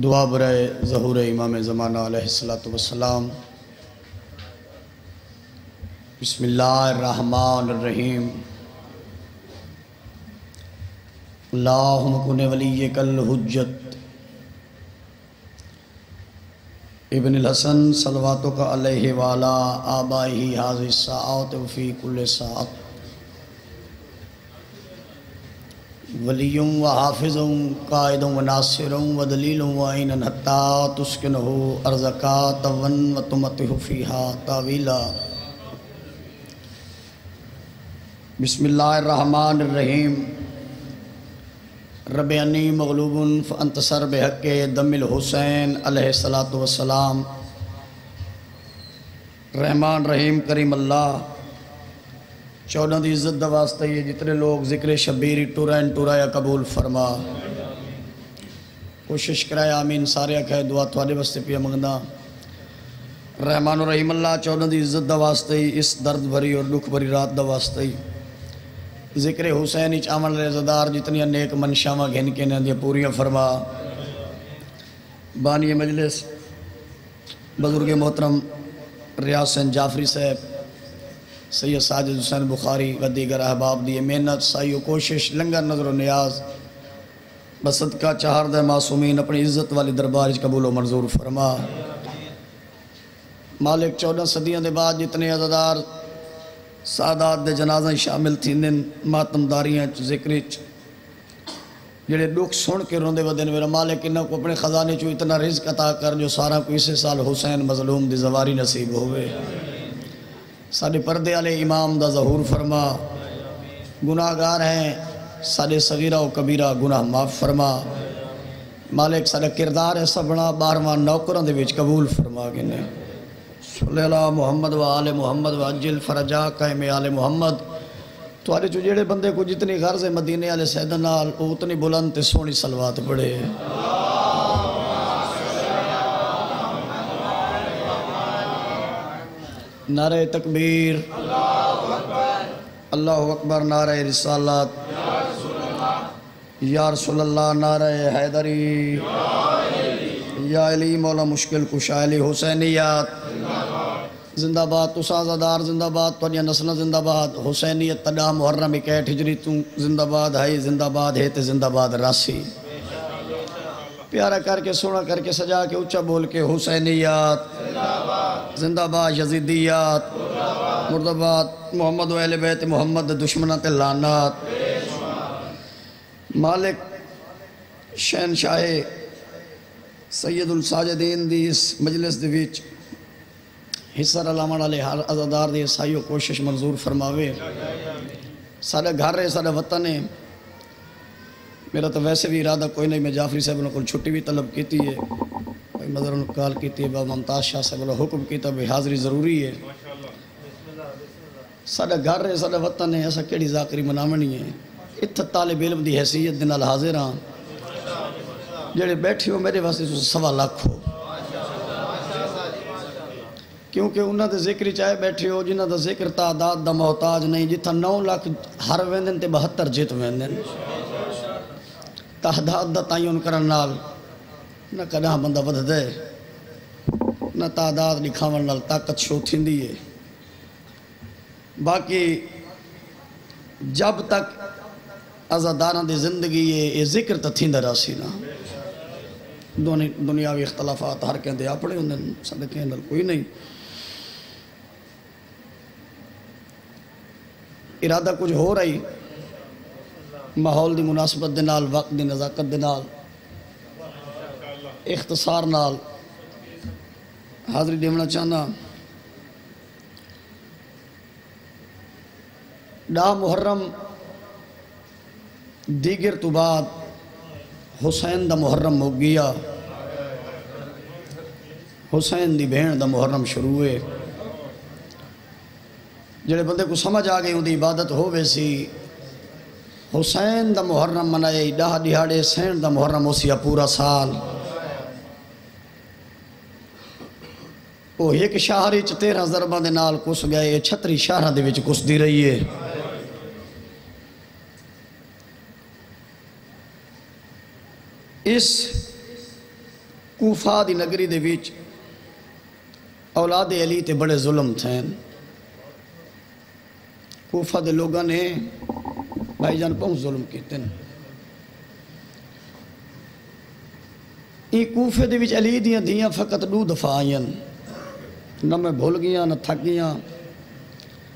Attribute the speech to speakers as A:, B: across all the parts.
A: دعا برائے ظہور امام زمانہ علیہ السلام۔ بسم اللہ الرحمن الرحیم۔ اللہم کن ولیک الحجت ابن الحسن صلواتک علیہ وعلا آبائہ حاضر الساعات وفی کل ساعت ولی و حافظ قائد و ناصر و دلیل و عین حتی تسکنہ ارزقا تون و تمتہ فیہا تاویلا۔ بسم اللہ الرحمن الرحیم۔ رب انی مغلوب فانتصر بحق دم الحسین علیہ السلام۔ رحمان رحیم کریم اللہ 14 دی عزت دا واسطہ یہ جتنے لوگ ذکر شبیری ٹورایا قبول فرما۔ کوشش کرائے آمین سارے کہے دعا تھوڑے واسطے پیا منگنا۔ رحمان و رحیم اللہ 14 دی عزت دا واسطے اس درد بھری اور دکھ بھری رات دا واسطے ذکر حسین چامن رضادار جتنی نیک منشاواں گھن کے نے دیا پوریاں فرما۔ بانی مجلس بزرگ محترم ریاض حسین جعفری صاحب، سید ساجد حسین بخاری و دیگر احباب دی محنت سعی و کوشش لنگر نظر و نیاز بصدقہ چہاردہ معصومین اپنی عزت والی دربار قبول و منظور فرما۔ مالک 14 صدیوں دے بعد جتنے عزادار سادات دے جنازہ شامل تھی ماتمداریاں ذکر جڑے دکھ سن کے روندے ودن میرا مالک انہوں کو اپنے خزانے چو اتنا رزق عطا کر جو سارا کو اسے سال حسین مظلوم دی زواری نصیب ہوئے۔ ساڑھے پردے والے امام دا ظہور فرما۔ گناہگار ہیں ساڑھے صغیرہ و کبیرہ گناہ معاف فرما۔ مالک ساڑھے کردار ایسا بنا 12واں نوکران دے وچ قبول فرما گنے۔ صلی اللہ محمد و آل محمد و عجل فرجا قائم آل محمد۔ توارے جو جیڑے بندے کو جتنی غرض مدینے والے سیدن نال اتنی بلند تے سونی صلوات پڑھے۔ نعرہ تکبیر، اللہ اکبر، نعرہ رسالت، یا رسول اللہ، نعرہ حیدری، یا علی مولا مشکل کشا علی حسینیات زندہ باد، تساں عزادار زندہ باد، تونیا نسلہ زندہ باد، حسینیت تڈا محرم 61 ہجری تو زندہ باد ہے، زندہ باد ہے تے زندہ باد راسی۔ پیارا کر کے سونا کر کے سجا کے اچھا بول کے حسینیات زندہ باد، یزیدیات مرد آباد، محمد و اہل بیت محمد دشمنات لعنات۔ مالک شہنشاہ سید الساجدین دی اس مجلس دی وچ حصہ علامہ علیہ ہر عزادار دی سائی و کوشش منظور فرماوے۔ سارے گھر رہے سارے وطن ہے۔ میرا تو ویسے بھی ارادہ کوئی نہیں، میں جعفری صاحب نے کوئی چھٹی بھی طلب کیتی ہے، مدر انقال کیتی ہے، بابا ممتاز شاہ صاحب نے حکم کیتا بھی حاضری ضروری ہے۔ سارے گھر رہے سارے وطن ہے، ایسا کیڑی ذاکری منامنی ہے۔ اتھا طالب علم دی حیثیت دن حاضر ہاں، جڑے بیٹھے ہو میرے واسطے تو 1.25 لاکھ ہو، کیونکہ انہاں دے ذکر چاہے بیٹھے ہو جنہاں دا ذکر تعداد دا محتاج نہیں، جتھا 9 لاکھ ہر ویندن تے 72 جیت ویندن۔ تعداد دا تعین کرن نال نہ کداں بندہ ودھ دے، نہ تعداد لکھاون نال طاقت شو تھیندی ہے۔ باقی جب تک عزاداراں دی زندگی ہے یہ ذکر تا تھیندا راسی نا۔ دنیاوی اختلافات ہر کہندے اپنے ہوندے، ساڈے کہن نال کوئی نہیں۔ ارادہ کچھ ہو رہی ماحول دی مناسبت دے نال، وقت دی نزاکت دے نال، اختصار نال حاضری دیونا چاہنا۔ 10 محرم دیگر تو بعد حسین دا محرم ہو گیا، حسین دی بہن دا محرم شروع ہوئے۔ جڑے بندے کو سمجھ آ گئی ان دی عبادت ہو ویسی حسین دا محرم منائے 10 دہاڑے، سین دا محرم اسیا پورا سال۔ وہ ایک شہری 13 ضرباں دے نال کس گئے، 36 شہراں دے وچ کس دی رہی ہے۔ اس کوفہ دی نگری دے ویچ اولاد علی تے بڑے ظلم تھے. کوفہ دے لوگاں نے بھائی جان بہت ظلم کیتے ہیں. یہ کوفے دے وچ علی دیاں دیاں فقط 2 دفعہ آئیں. نہ میں بھول گیا نہ تھک گیا،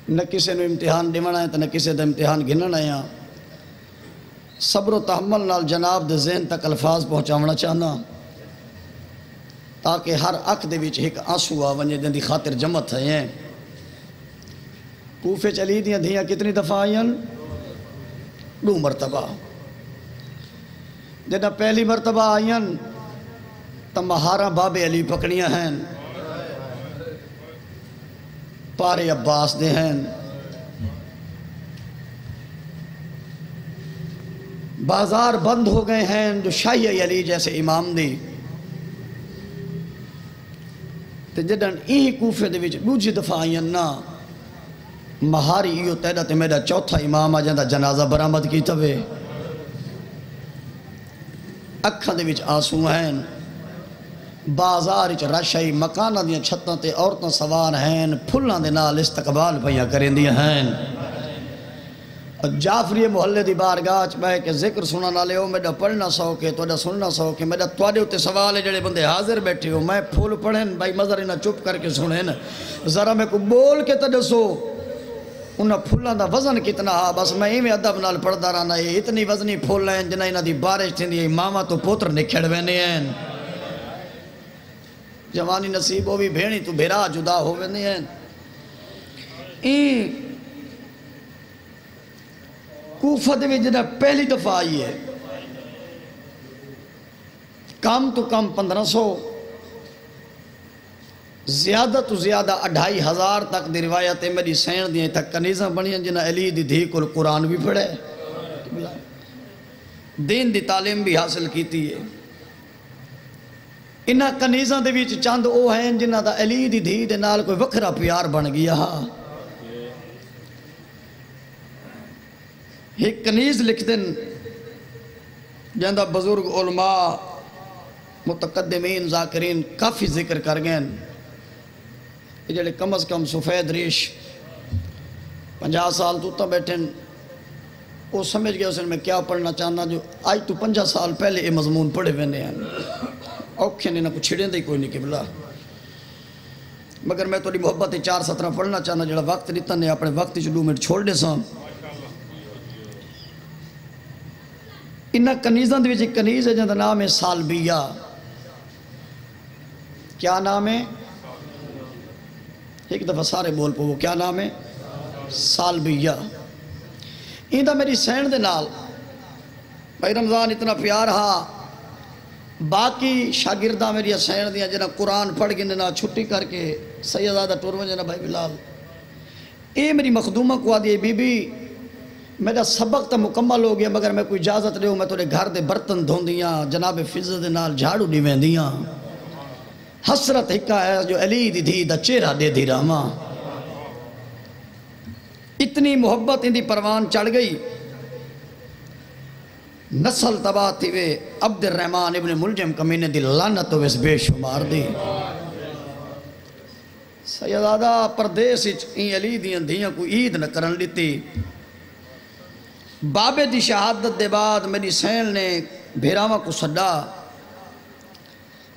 A: نہ کسے نے امتحان دیونا ہے تو نہ کسے دا امتحان گھنن آیا. صبر و تحمل نال جناب دے ذہن تک الفاظ پہنچاونا چاہنا تاکہ ہر اکھ دے وچ ایک آنسو آ ونجے دن دی خاطر جمت ہے. کوفے چلی دیاں دھیاں کتنی دفعہ آئیں؟ 2 مرتبہ. جدہ پہلی مرتبہ آئیں تو مہارا باب علی پکڑیاں ہیں، پارے عباس دے ہیں. بازار بند ہو گئے ہیں جو شاہی علی جیسے امام دی. تے جدن ای کوفے دے وچ دوجی دفعہ آئیں نا مہاری ایو تیڑا تے میرا چوتھا امام آ جاندہ جنازہ برآمد کی توے. اکھاں دے وچ آنسو ہیں، بازار وچ رش ہے، مکاناں دیاں چھتاں تے عورتاں سوار ہیں، پھلاں دے نال استقبال پیاں کریندیاں ہیں. جعفری محلے دی بارگاہ چ بیٹھ کے ذکر سنن والے ہو، میرا پڑھنا سوکے توڑا سننا سوکے. میرا تواڈے اوتے سوال ہے جڑے بندے حاضر بیٹھے ہو، میں پھول پڑھن بھائی مزر نہ چپ کر کے سنن، ذرا میں کو بول کے تے دسو انہاں پھلاں دا وزن کتنا ہا. بس میں ایویں ادب نال پڑھدا رہنا ہے. اتنی وزنی پھول ہیں جنہاں انہاں دی بارش تھیندی ہے، ماواں تو پوتر نکھڑ ویندے ہیں. جوانی نصیب ہووی بھیڑی تو بھیرا جدا ہو ویندے ہیں. کوفہ دے وچ جدہ پہلی دفعہ آئی ہے کم تو کم 1500 زیادہ تو زیادہ 2500 تک دی روایتیں میری سین دیئے تک کنیزاں بنیاں جنہ علی دی دھی کو قرآن بھی پڑھے، دین دی تعلیم بھی حاصل کیتی ہے. انہاں کنیزاں دے وچ چند او ہیں جنہ دا علی دی دھی دے نال کوئی وکھرا پیار بن گیا. ایک کنیز لکھ دن جاندہ بزرگ علماء متقدمین ذاکرین کافی ذکر کر گئے. یہ جڑے کم از کم سفید ریش 50 سال تو تا بیٹھیں وہ سمجھ گیا اس نے میں کیا پڑھنا چاہنا جو آج تو 50 سال پہلے یہ مضمون پڑھے وینے ہیں. اوکھے نے نہ کچھ چھڑیں دے کوئی نہیں قبلہ، مگر میں توڑی محبت 4 سطرہ پڑھنا چاہنا جڑا وقت دیتا نے اپنے وقت 2 منٹ چھوڑ دے ساں. انہاں کنیزاں دے وچ ایک کنیز ہے جہاں نام ہے سالبیہ. کیا نام ہے؟ ایک دفعہ سارے بول پو کیا نام ہے؟ سالبیہ. ایندہ میری سین دے نال بھائی رمضان اتنا پیار ہا. باقی شاگردہ میری سین دیا جنہ قرآن پڑھ گئے نہ چھٹی کر کے سیدادہ ٹورمن جنہ بھائی بلال اے میری مخدومہ کو آدھی بی بی میرا سبق تا مکمل ہو گیا مگر میں کوئی اجازت لے ہوں میں توڑے گھر دے برتن دھون دیاں جناب فضل دے نال جھاڑو ڈیویں دیاں. حسرت ہکا ہے جو علی دی دھی دا چہرہ دے دی راما. اتنی محبت اندی پروان چڑھ گئی. نسل تباہ تھی وے عبد الرحمن ابن ملجم کمینے دی لعنت ویس بے شمار دی. سیدادہ پردیس این علی دیاں دیاں کوئی عید نہ کرن لیتی. بابے دی شہادت دے بعد میری سین نے بھیراوہ کو صدا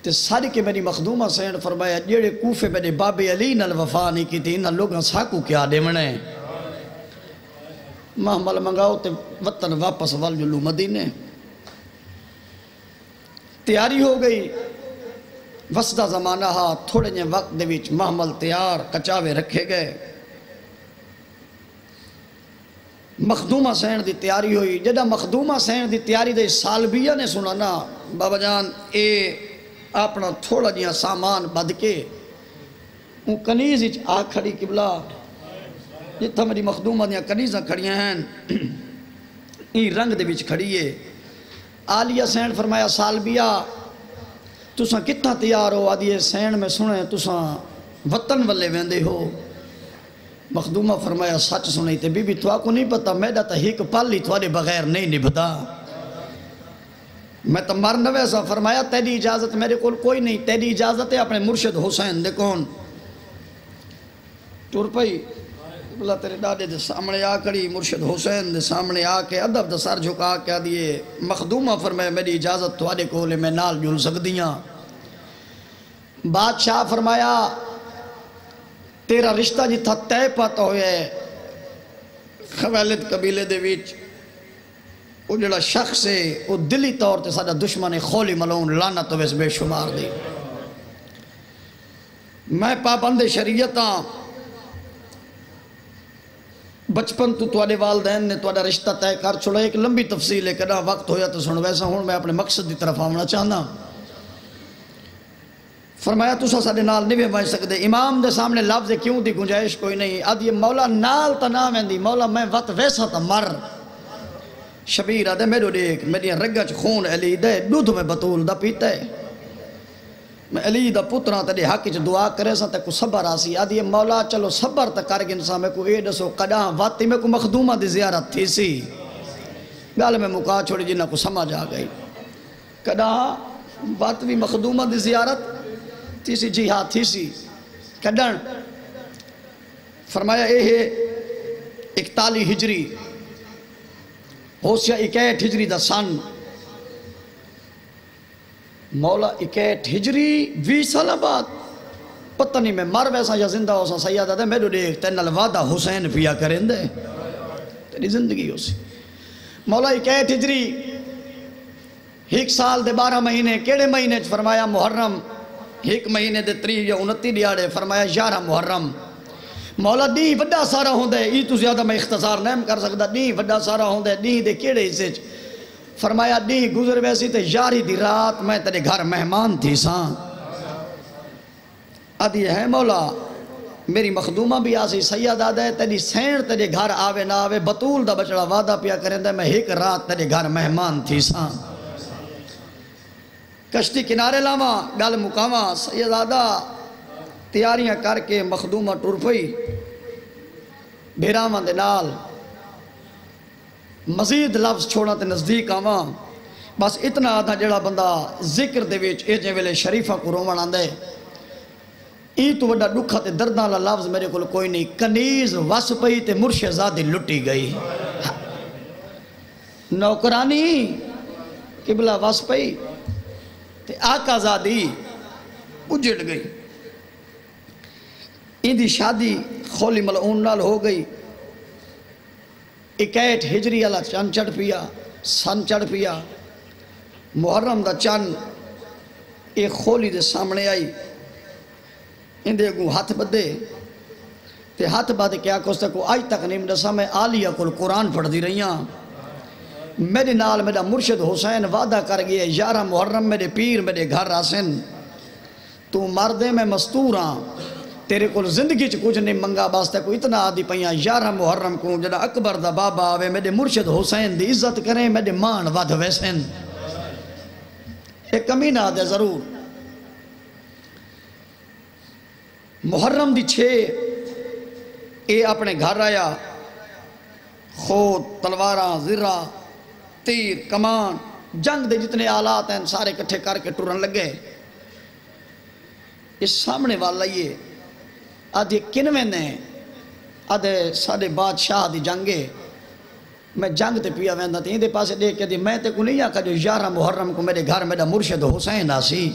A: تے ساری کے میری مخدومہ سین فرمایا جیڑے کوفے میرے بابے علی نال وفا نہیں کی تھی انہاں لوگاں ساکو کیا دے منے محمل منگاؤ تے وطن واپس والجلو مدینے. تیاری ہو گئی وسطہ زمانہ ہا تھوڑے جے وقت دے وچ محمل تیار کچاوے رکھے گئے. مخدومہ سین دی تیاری ہوئی. جدہ مخدومہ سین دی تیاری دے سالبیہ نے سنا نا بابا جان اے اپنا تھوڑا جیاں سامان بد کے ان کنیز اچ آ کھڑی قبلہ جتھا میری مخدومہ دیاں کنیزاں کھڑیاں ہیں این رنگ دے وچ کھڑی ہے. آلیہ سین فرمایا سالبیہ تساں کتنا تیار ہو؟ آدھی سین میں سنے تساں وطن والے ویندے ہو. مخدومہ فرمایا سچ سنئی تے بی بی تو کو نہیں پتا میڈا تا ہیک پالی تھوڑے بغیر نہیں نبھدا. میں تو مر نہ ویسا. فرمایا تیری اجازت میرے کو کوئی نہیں, تیری اجازت ہے اپنے مرشد حسین دے کون ٹر پئی. اللہ تیرے ڈاڈے دے سامنے آ کڑی, مرشد حسین دے سامنے آ کے ادب دا سر جھکا کے دیے مخدومہ فرمایا میری اجازت تھوڑے کولے میں نال جل سکدیاں. بادشاہ فرمایا تیرا رشتہ جتھا تے پاتا ہویا ہے خویلد قبیلے دے ویچ, وہ جڑا شخص ہے وہ دلی طور تے ساڈا دشمن خولی ملعون لعنت ویس بے شمار دی. میں پابند شریعت ہاں, بچپن تو تواڈے والدین نے تواڈا رشتہ طے کر چھوڑا. ایک لمبی تفصیل ہے, کدا وقت ہویا تو سن. ویسا ہوں میں اپنے مقصد دی طرف آنا چاہنا. فرمایا تسا ساڈے نال نہیں وے سکدے. امام دے سامنے لفظ کیوں دی گنجائش کوئی نہیں. آدھی مولا نال تا نہ ویندی, مولا میں وقت ویسا تا مر. شبیر آدھے میرے دیکھ میری رگا چ خون علی دے, دودھ میں بطول دا پیتا ہے. میں علی دا پتران تے حق چ دعا کرے سا تے کو صبر آسی. آدھی مولا چلو صبر تا کر گنسا, میں کو اے دسو کڈاں واتی میں کو مخدومہ دی زیارت تھی سی. گال میں مکا چھوڑی جنہ کو سمجھ آ گئی. کڈاں وات بھی مخدومہ دی زیارت تھی سی. جی ہاں تھی سی. کڈن فرمایا اے ہے 41 ہجری ہو سیا 61 ہجری دا سن. مولا 61 ہجری 20 سال بعد پتہ نہیں میں مر ویسا یا زندہ ہو سا. سیادہ دے میرے دیکھ تینال وعدہ حسین پیا کریں دے تیری زندگی ہو سی. مولا 61 ہجری 1 سال دے 12 مہینے کیڑے مہینے فرمایا محرم. 1 مہینے دے 30 یا 29 دیاڑے فرمایا 11 محرم. مولا دی وڈا سارا ہوں دے, ای تو زیادہ میں اختصار نہیں کر سکتا. دی وڈا سارا ہوں دے, دی دے کیڑے حصے چ فرمایا دی گزر ویسی تے 11 دی رات میں تیرے گھر مہمان تھی سان. آدھی ہے مولا میری مخدومہ بھی آسی. سیدہ دے تیری سین تیرے گھر آوے نہ آوے, بطول دا بچڑا وعدہ پیا کریں دے میں 1 رات تیرے گھر مہمان تھی سان. کشتی کنارے لاما گل مکاما. سیدہ تیاریاں کر کے مخدومہ ٹر پئی بھیراواں دے نال. مزید لفظ چھوڑا تے نزدیک آواں. بس اتنا آدھا جڑا بندہ ذکر دے ویچ اے جے ویلے شریفہ کو رومن آندے. ای تو وڈا دکھا تے درداں لا لفظ میرے کول کوئی نہیں. کنیز وس پئی تے مرشزادی لٹی گئی. نوکرانی قبلہ وس پئی تے آقا زادی اجڑ گئی. ان دی شادی خولی ملعون نال ہو گئی. 61 ہجری والا چند چڑھ پیا, سن چڑھ پیا. محرم دا چند اے خولی دے سامنے آئی. ان دے کو ہاتھ بدے تے ہاتھ بدے کیا کوستے کو آج تک نہیں دسا. میں عالیہ کو قرآن پڑھ دی رہی ہاں. میرے نال میرا مرشد حسین وعدہ کر گئے 11 محرم میرے پیر میرے گھر راسن. تو مردے میں مستور ہاں, تیرے کو زندگی چ کچھ نہیں منگا. باستے کو اتنا آدھی پہیاں 11 محرم کو جڑا اکبر دا بابا آوے میرے مرشد حسین دی عزت کریں, میرے مان ود ویسن. ایک کمی نہ آدھے ضرور. محرم دی 6 اے اپنے گھر آیا. خود تلواراں زرہ تیر کمان جنگ دے جتنے آلات ہیں سارے کٹھے کر کے ٹرن لگے. اس سامنے والا یہ آدھے کنویں نے آدھے ساڑھے بادشاہ دی جنگے. میں جنگ تے پیا ویندہ تھی ان دے پاسے دیکھ کے دی میں تے کو نہیں آکا جو 11 محرم کو میرے گھر میرا مرشد حسین آسی.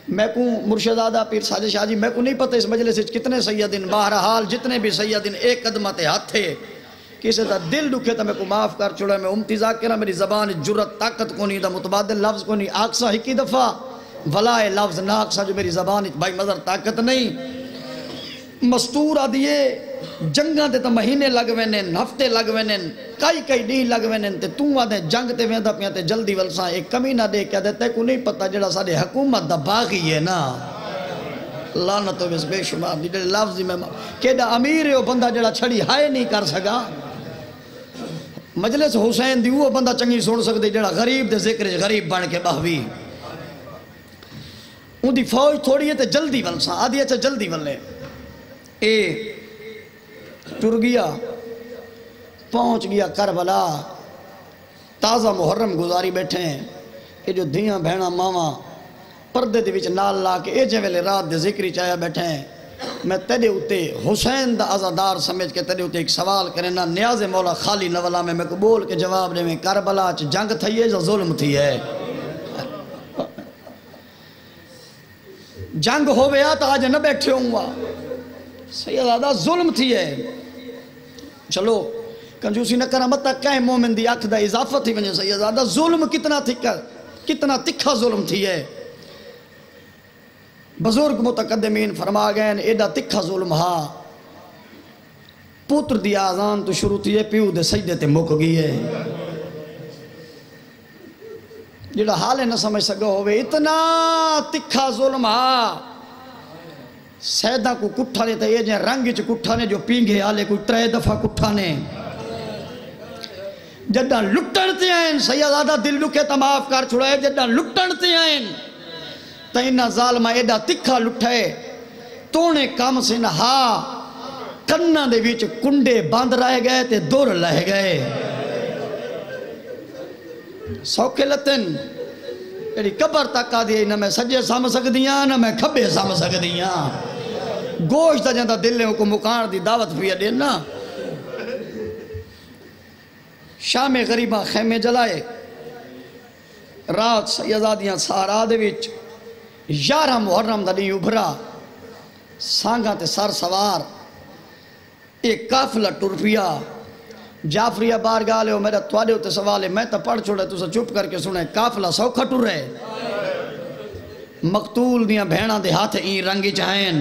A: میں کو مرشد آدھا پیر ساجد شاہ جی میں کو نہیں پتہ اس مجلس کتنے سیدین, بہرحال جتنے بھی سیدین ایک قدمت ہاتھ تھے. کسی دا دل دکھے تا میں کو معاف کر چھوڑا. میں امتی ذاکرہ میری زبان جرت طاقت کو نہیں دا متبادل لفظ کو نہیں آکسا ہکی دفعہ ولائے لفظ نہ آکسا جو میری زبان بھائی مظہر طاقت نہیں. مستور آدھیے جنگاں تے تا مہینے لگ وینن, ہفتے لگ وینن, کئی ڈی لگ وینن. تے توں آدھے جنگ تے ویندہ پیا تے جلدی ولساں ایک کمی نہ دے کیا دیتے کو نہیں پتہ جڑا سارے حکومت دا باغی ہے نا. لعنت و بے شمار دی جڑے لفظی میں کیڑا امیر ہے وہ بندہ جڑا چھڑی ہائے نہیں کر سکا. مجلس حسین دی وہ بندہ چنگی سن سکتے جڑا غریب دے ذکر غریب بن کے بہوی. ان دی فوج تھوڑی ہے تے جلدی ولساں آدھی اچھا جلدی ولے. اے ٹر گیا پہنچ گیا کربلا. تازہ محرم گزاری بیٹھے ہیں. یہ جو دھیاں بہنا ماما پردے دے وچ نال لا کے اے جے ویلے رات دے ذکری چایا بیٹھے ہیں میں تیرے اتے حسین دا عزادار سمجھ کے تیرے اتے ایک سوال کریں نا نیاز مولا خالی نولا میں قبول کے جواب دے میں کربلا چ جنگ تھی ہے یا ظلم تھی ہے جنگ ہو گیا تو آج نہ بیٹھے ہوں گا سیدادہ ظلم تھی ہے چلو کنجوسی نہ کرا مت کہیں مومن دی آنکھ دا اضافہ تھی ونجے سیدادہ ظلم کتنا تکھا ظلم تھی ہے بزرگ متقدمین فرما گئے ایڈا تکھا ظلم ہا پوتر دی آزان تو شروع تھی ہے پیو دے سجدے تے مک گئی ہے جڑا حالے نہ سمجھ سکو ہوئے اتنا تکھا ظلم ہا سیدہ کو کٹھا نے تے یہ جن رنگ چ کٹھا نے جو پینگے آلے کو 3 دفعہ کٹھا نے جڈا لٹڑتے ہیں سیدادہ دل لکھے تماف کر چھڑائے جڈا لٹڑتے ہیں تینہ ظالمہ ایڈا تکھا لٹھے تونے کام سے نہا کنہ دے ویچ کنڈے باندھ رہ گئے تے دور لہ گئے سوکھے لتن ایڈی قبر تک آ دیئے نہ میں سجے سام سکدیاں نہ میں کھبے سام سکدیاں گوشت جاندہ دلیں کو مکان دی دعوت بھی دینا شام غریبہ خیمے جلائے رات سیدادیاں سارا دے وچ 11 محرم دا نہیں ابھرا سانگا تے سار سوار ایک قافلہ ٹر پیا جعفریہ بارگاہ لے ہو میرا توڑے ہوتے سوالے میں تا پڑھ چھوڑے تو سا چپ کر کے سنے قافلہ سوکھا ٹر رہے مقتول دیاں بھیڑاں دے ہاتھ این رنگی چاہیں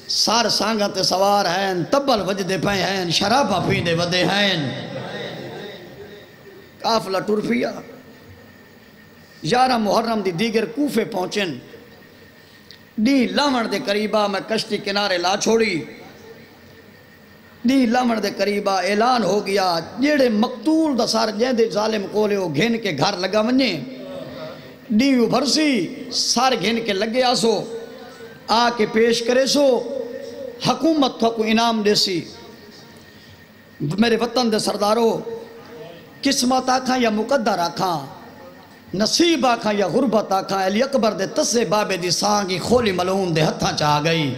A: سار سانگا تے سوار ہیں تبل وجدے پائیں ہیں شرابہ پیندے ودے ہیں قافلہ ٹر پیا 11 محرم دی دیگر کوفے پہنچن ڈی لامن دے قریبہ میں کشتی کنارے لا چھوڑی ڈی لامن دے قریبہ اعلان ہو گیا جیڑے مقتول دا سار جیندے ظالم کولے ہو گھن کے گھر لگا ونجے ڈی ابھرسی سار گھن کے لگے آسو آ کے پیش کرے سو حکومت تو کو انعام دے سی میرے وطن دے سردارو قسمت آکھاں یا مقدر آکھاں نصیب آکھاں یا غربت آکھاں علی اکبر دے تسے بابے دی سانگی کھولی ملعون دے ہتھاں چاہ گئی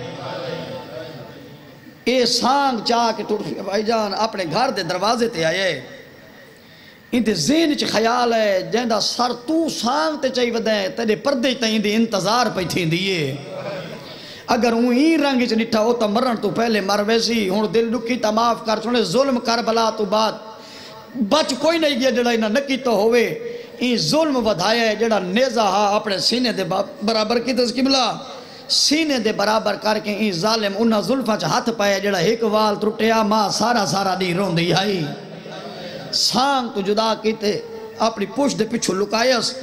A: اے سانگ چاہ کے ٹوٹ بھائی جان اپنے گھر دے دروازے تے آئے ان دے ذہن چ خیال ہے جہندہ سر تو سانگ تے چاہی ودیں تیرے پردے تائیں دی انتظار پہ تھیں دیئے اگر ہوں ہی رنگ چ نٹھا ہوتا مرن تو پہلے مر ویسی ہوں دل دکھی تا معاف کر چھوڑے ظلم کربلا تو بعد بچ کوئی نہیں گیا جڑا انہاں نکی تو ہوئے این ظلم ودھایا ہے جڑا نیزہ ہا اپنے سینے دے برابر کی تذکبلا سینے دے برابر کر کے این ظالم انہاں ظلفہ چا ہاتھ پایا جڑا ایک وال ترٹیا ماں سارا دی رون دی آئی سانگ تو جدا کیتے اپنی پوش دے پچھو لکایس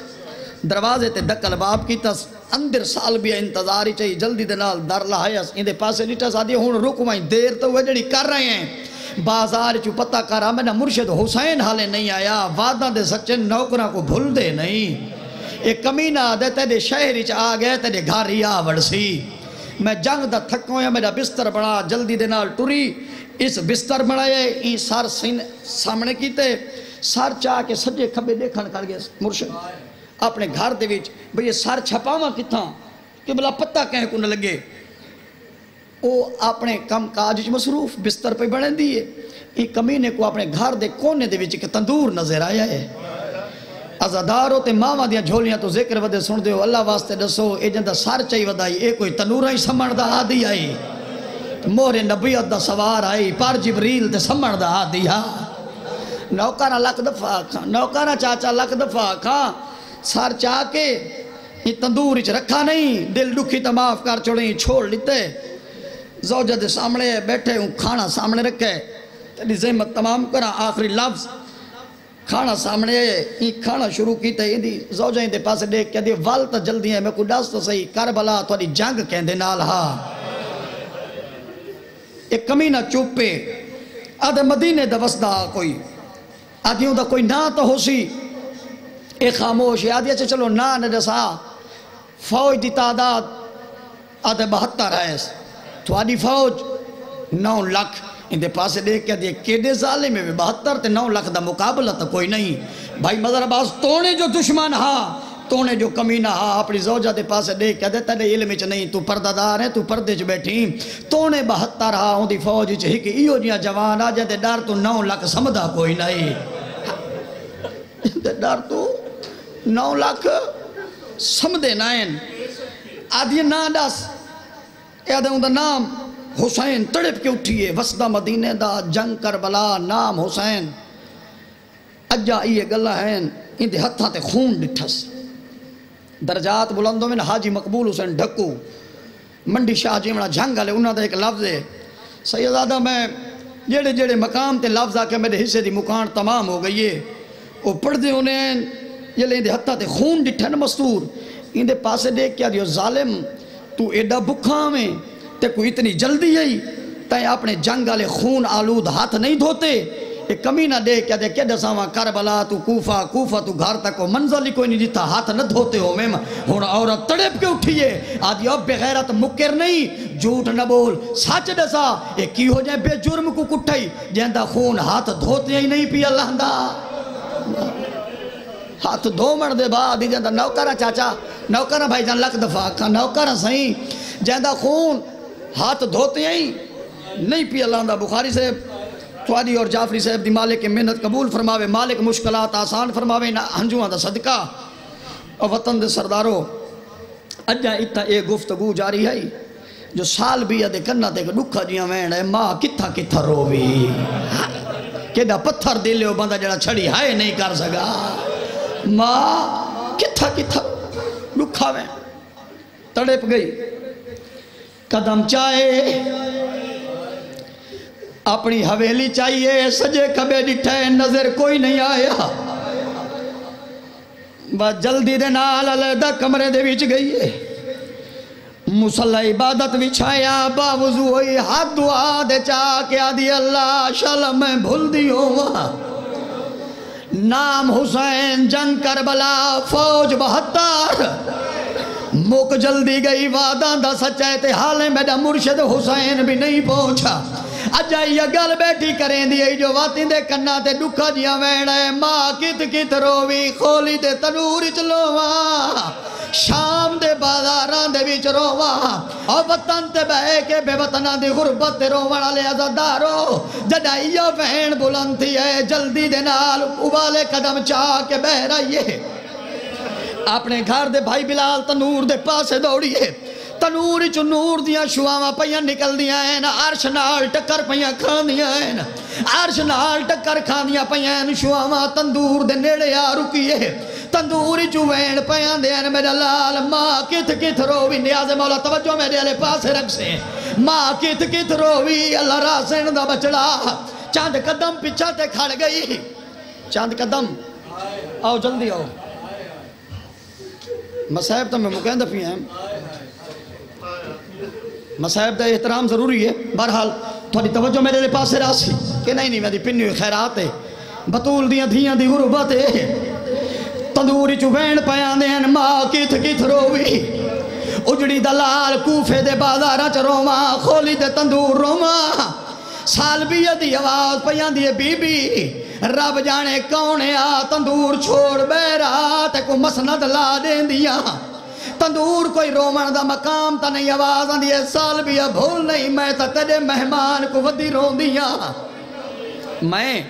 A: دروازے تے ڈکل باب کیتس اندر سال بھی انتظاری چاہیے جلدی دے نال در لہایس ان دے پاسے نیٹا سا دیا ہون رکوائیں دیر تو وہ جڑی کر رہے ہیں بازار چو پتہ کرا میں مرشد حسین حالے نہیں آیا وعدہ دے سچے نوکرہ کو بھول دے نہیں ایک کمینہ دے تیرے شہری چا آگئے تیرے گھاری آوڑ سی میں جنگ دا تھکوں یا میرا بستر بڑا جلدی دے نال ٹوری اس بستر بڑھائے این سار سامنے کیتے سار چاہ کے سجے کھبے دیکھن کر گئے مرشد اپنے گھر دے ویچ بھئی یہ سار چھپاواں کتھاں کہ بلا پتہ کہیں کو نہ لگے او اپنے کم کاج مصروف بستر پہ بڑھن دیئے ایک کمینے کو اپنے گھر دے کونے دے ویچ کہ تندور نظر آیا ہے عزاداروں تے ماما دیا جھولیاں تو ذکر ودے سن دے ہو اللہ واسطے دسو اے جندہ سار چاہی ودائی اے کوئی تنورہ ہی سمڑ دا آدھی آئی مور نبیت دا سوار آئی پار جبریل تے سمڑ دا آدھی ہاں نوکارہ لکھ دفعہ کھاں نوکارہ چاچا لکھ دفعہ کھاں سار چاہ کے یہ تندور اچھ رکھا نہیں دل دکھی تا معاف کر چھوڑیں چھوڑ لیتے زوجہ دے سامنے بیٹھے ہوں کھانا سامنے رکھے تیری زحمت تمام کرا آخری لفظ کھانا سامنے یہ کھانا شروع کیتے یہ دی زوجہ ہی دے پاسے دیکھ کیا دی والتا جلدی ہے میں کو ڈاس تو صحیح کربلا تو دی جنگ کہندے نال ہا ایک کمینہ چوپ پہ آدھے مدینے دا وسدہ کوئی آدھیوں دا کوئی نا تو ہو سی ایک خاموش ہے آدھی اچھے چلو نا نجسا فوج دی تعداد آدھے 72 ہے تو آدھی فوج 9 لاکھ اندے پاسے دیکھ کیا دیئے کیڑے ظالم میں 72 تے 9 لاکھ دا مقابلہ تا کوئی نہیں بھائی مظہر عباس تونے جو دشمن ہاں تونے جو کمینہ ہاں اپنی زوجہ دے پاسے دیکھ کیا دیتا دے علم چ نہیں تو پردہ دار ہے تو پردے چ بیٹھی تونے 72 ہاں ہوں دی فوج چ ہی کہ ایو جیاں جوان آ جاتے ڈار تو 9 لاکھ سمدہ کوئی نہیں ڈار تو 9 لاکھ سمدے نائن آدھی نا ڈاس یاد ہے نام حسین تڑپ کے اٹھئے وسدہ مدینے دا جنگ کربلا نام حسین اجا یہ گلہ ہیں اندے ہتھاں تے خون ڈٹھس درجات بلندوں میں حاجی مقبول حسین ڈھکو منڈی شاہ جیمڑا جنگ آلے انہاں دا ایک لفظ ہے سیدادہ میں جیڑے جیڑے مقام تے لفظ آکے میرے حصے دی مکان تمام ہو گئی ہے وہ پڑھ دے انہیں یہ لے اندے ہتھاں تے خون ڈٹھن مستور اندے پاسے دیکھ کیا دیو ظالم تو ایڈا بکھا میں تے کوئی اتنی جلدی آئی تائیں اپنے جنگ آلے خون آلود ہاتھ نہیں دھوتے ایک کمینہ دیکھ کیا دے کہ دساواں کربلا تو کوفہ تو گھر تک کو منزل ہی کوئی نہیں دیتا ہاتھ نہ دھوتے ہو میں ہون عورت تڑپ کے اٹھئیے آدھی اب بغیرت مکر نہیں جھوٹ نہ بول سچ دسا ایک کی ہو جائے بے جرم کو کٹھائی جہندہ خون ہاتھ دھوتے ہی نہیں پی اللہ دا ہاتھ دھو مردے بعد جہندہ نوکرہ چاچا نوکرہ بھائی جان لکھ دفعہ کھا نوکرہ صحیح جہندہ خون ہاتھ دھوتے ہی نہیں پی اللہ دا بخاری سے تواری اور جعفری صاحب دی مالک محنت قبول فرماوے مالک مشکلات آسان فرماوے ہنجوان دا صدقہ اور وطن دے سردارو اجا اتنا ایک گفتگو جاری ہے جو سال بھی ادھے کرنا تے کہ دکھا جیاں وین ہے ماں کتھا رووی کیڑا پتھر دے لے بندہ جڑا چھڑی ہائے نہیں کر سکا ماں کتھا دکھا وین تڑپ گئی قدم چاہے اپنی حویلی چاہیے سجے کبے ڈٹھے نظر کوئی نہیں آیا بس جلدی دے نال علیدہ کمرے دے وچ گئی ہے مسلح عبادت وچھایا باوضو ہوئی ہاتھ دعا دے چاہ کے آدھی اللہ شاءاللہ میں بھول دی ہوا نام حسین جنگ کربلا فوج 72 موک جلدی گئی وعدہ دا سچائے تے حالے میڈا مرشد حسین بھی نہیں پہنچا اجائی یہ گل بیٹھی کریں دیئے جو واتیں دے کنہ تے دکھا جیاں ویڑے ماں کت روی خولی تے تنوری چلوواں شام دے بازاران دے بیچ رواں اور وطن تے بہے کے بے وطنہ دی غربت تے رووڑا لے عزدارو جدائی یہ وین بلند تھی ہے جلدی دے نال ابالے قدم چاہ کے بہ رہی ہے اپنے گھر دے بھائی بلال تنور دے پاسے دوڑیے تنوری چو نور دیاں شواواں پہیاں نکل دیاں ہیں عرش نال ٹکر پہیاں کھان دیاں ہیں عرش نال ٹکر کھان دیاں پہیاں شواواں تندور دے نیڑے آ رکیے تندوری چو وین پہیاں دیاں میرا لال ماں کت رووی نیاز مولا توجہ میرے علیہ پاسے رکھ سے ماں کت رووی اللہ راسین دا بچڑا چاند قدم پچھا تے کھڑ گئی چاند قدم آؤ جلدی آؤ مسائب تو میں مکین دفعی ہیں مسائب دا احترام ضروری ہے بہرحال تھوڑی توجہ میرے لئے پاس سے راسی کہ نہیں میں دی پنی ہوئی خیرات ہے بطول دیاں دھیاں دی غربت ہے تندوری چوبین پیان دیں ماں کت رووی اجڑی دلال کوفے دے بازارہ چ روواں خولی دے تندور روواں سال بھی دی آواز پیان دیے بی بی رب جانے کونے آ تندور چھوڑ بیرا تے کو مسند لا دیں دیا تندور کوئی رومن دا مقام تا نہیں آواز آن دیئے سال بھی بھول نہیں میں تا تیرے مہمان کو ودی رون دیا میں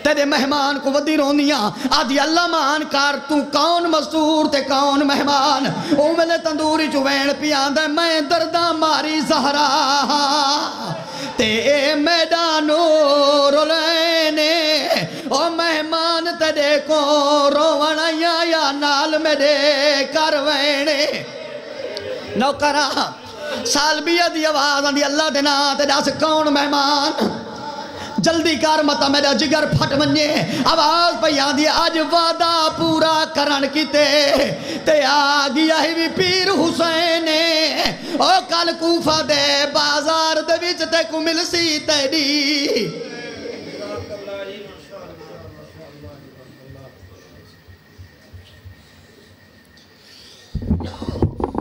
A: تیرے مہمان کو ودی رون دیا آدھی اللہ مان کار تو کون مستور تے کون مہمان او ملے تندوری چوین پیان دے میں دردہ ماری زہرا تے میدانو رولینے او مہمان تیرے کو رونا یا نال میرے کروینے نوکرہ سال بھی دی آواز آن دی اللہ دینا تیرا سے کون مہمان جلدی کار متا میرا جگر پھٹ منجے آواز پہ آن دی آج وعدہ پورا کرن کی تے آگیا ہی بھی پیر حسینے او کل کوفہ دے بازار دے وچ تے کو مل سی تیری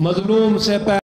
B: مظلوم سے